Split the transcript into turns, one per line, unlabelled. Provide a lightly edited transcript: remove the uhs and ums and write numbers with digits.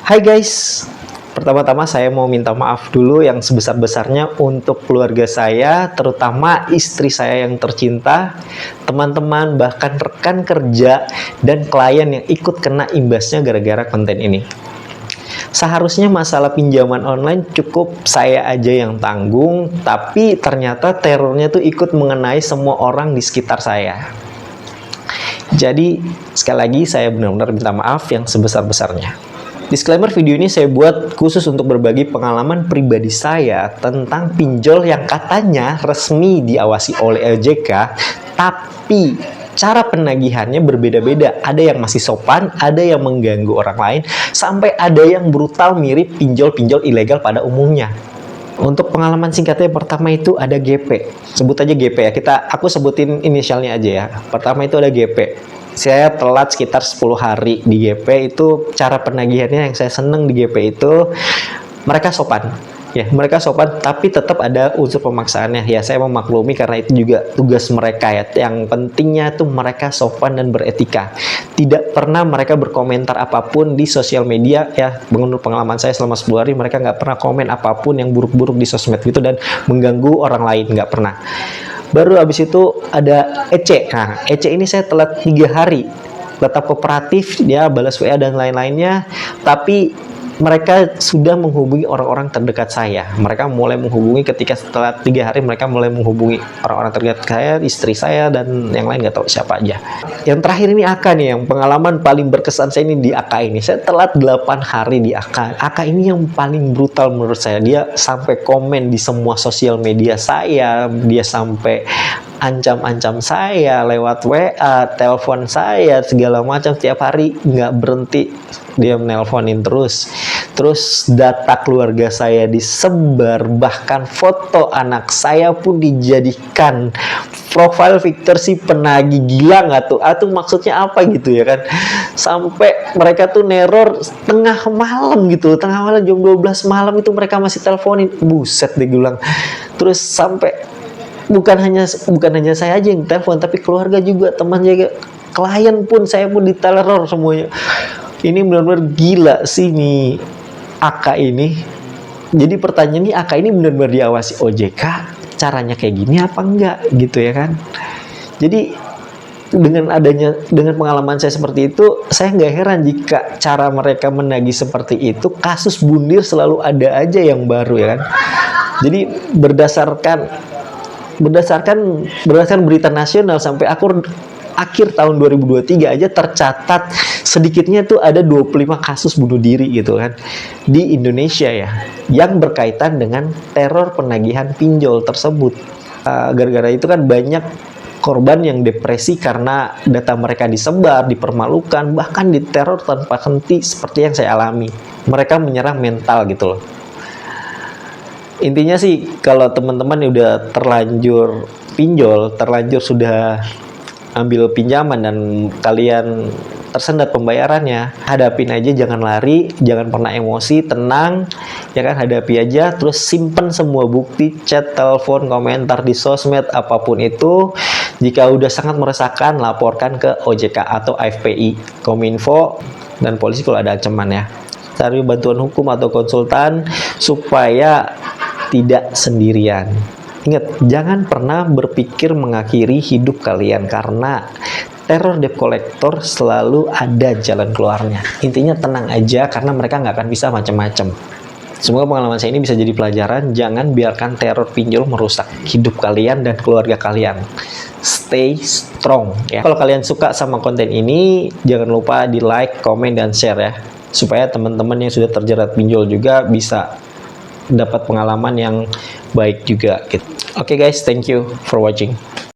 Hai guys, pertama-tama saya mau minta maaf dulu yang sebesar-besarnya untuk keluarga saya, terutama istri saya yang tercinta, teman-teman, bahkan rekan kerja, dan klien yang ikut kena imbasnya gara-gara konten ini. Seharusnya masalah pinjaman online cukup saya aja yang tanggung, tapi ternyata terornya tuh ikut mengenai semua orang di sekitar saya. Jadi, sekali lagi saya benar-benar minta maaf yang sebesar-besarnya. Disclaimer, video ini saya buat khusus untuk berbagi pengalaman pribadi saya tentang pinjol yang katanya resmi diawasi oleh OJK, tapi cara penagihannya berbeda-beda. Ada yang masih sopan, ada yang mengganggu orang lain, sampai ada yang brutal mirip pinjol-pinjol ilegal pada umumnya. Untuk pengalaman singkatnya, pertama itu ada GP. Sebut aja GP ya. Aku sebutin inisialnya aja ya. Pertama itu ada GP. Saya telat sekitar 10 hari di GP. Itu cara penagihannya yang saya seneng di GP itu, mereka sopan. Ya, mereka sopan, tapi tetap ada unsur pemaksaannya. Ya, saya memaklumi karena itu juga tugas mereka ya. Yang pentingnya tuh mereka sopan dan beretika. Tidak pernah mereka berkomentar apapun di sosial media ya. Menurut pengalaman saya selama 10 hari, mereka nggak pernah komen apapun yang buruk-buruk di sosmed gitu dan mengganggu orang lain, nggak pernah. Baru habis itu ada EC. Nah, EC ini saya telat 3 hari. Tetap kooperatif, dia balas WA dan lain-lainnya, tapi mereka sudah menghubungi orang-orang terdekat saya. Mereka mulai menghubungi ketika setelah 3 hari, mereka mulai menghubungi orang-orang terdekat saya, istri saya, dan yang lain nggak tahu siapa aja. Yang terakhir ini AK nih, yang pengalaman paling berkesan saya ini di AK ini. Saya telat 8 hari di AK. AK ini yang paling brutal menurut saya. Dia sampai komen di semua sosial media saya, dia sampai ancam-ancam saya lewat WA, telepon saya, segala macam. Tiap hari nggak berhenti dia menelponin terus data keluarga saya disebar, bahkan foto anak saya pun dijadikan profile picture si penagih. Gila nggak tuh? Atau maksudnya apa gitu ya kan? Sampai mereka tuh neror tengah malam gitu, tengah malam jam 12 malam itu mereka masih teleponin. Buset deh, gue bilang. Terus sampai bukan hanya saya aja yang telepon, tapi keluarga juga, teman juga, klien pun, saya pun diteror semuanya. Ini benar-benar gila sih nih AK ini. Jadi pertanyaan nih, AK ini benar-benar diawasi OJK, caranya kayak gini apa enggak gitu ya kan. Jadi dengan pengalaman saya seperti itu, saya nggak heran jika cara mereka menagih seperti itu, kasus bundir selalu ada aja yang baru ya kan. Jadi berdasarkan berita nasional sampai akhir tahun 2023 aja tercatat sedikitnya tuh ada 25 kasus bunuh diri gitu kan di Indonesia ya, yang berkaitan dengan teror penagihan pinjol tersebut. Gara-gara itu kan banyak korban yang depresi karena data mereka disebar, dipermalukan, bahkan diteror tanpa henti seperti yang saya alami. Mereka menyerang mental gitu loh. Intinya sih, kalau teman-teman udah terlanjur pinjol, terlanjur sudah ambil pinjaman dan kalian tersendat pembayarannya, hadapin aja, jangan lari, jangan pernah emosi, tenang ya kan, hadapi aja, terus simpen semua bukti, chat, telepon, komentar di sosmed, apapun itu. Jika udah sangat meresahkan, laporkan ke OJK atau AFPI, Kominfo, dan polisi kalau ada ancaman ya. Cari bantuan hukum atau konsultan supaya tidak sendirian. Ingat, jangan pernah berpikir mengakhiri hidup kalian karena teror debt collector selalu ada jalan keluarnya. Intinya tenang aja karena mereka nggak akan bisa macam-macam. Semoga pengalaman saya ini bisa jadi pelajaran. Jangan biarkan teror pinjol merusak hidup kalian dan keluarga kalian. Stay strong ya. Kalau kalian suka sama konten ini, jangan lupa di like, komen, dan share ya, supaya teman-teman yang sudah terjerat pinjol juga bisa dapat pengalaman yang baik juga gitu. Oke guys, thank you for watching.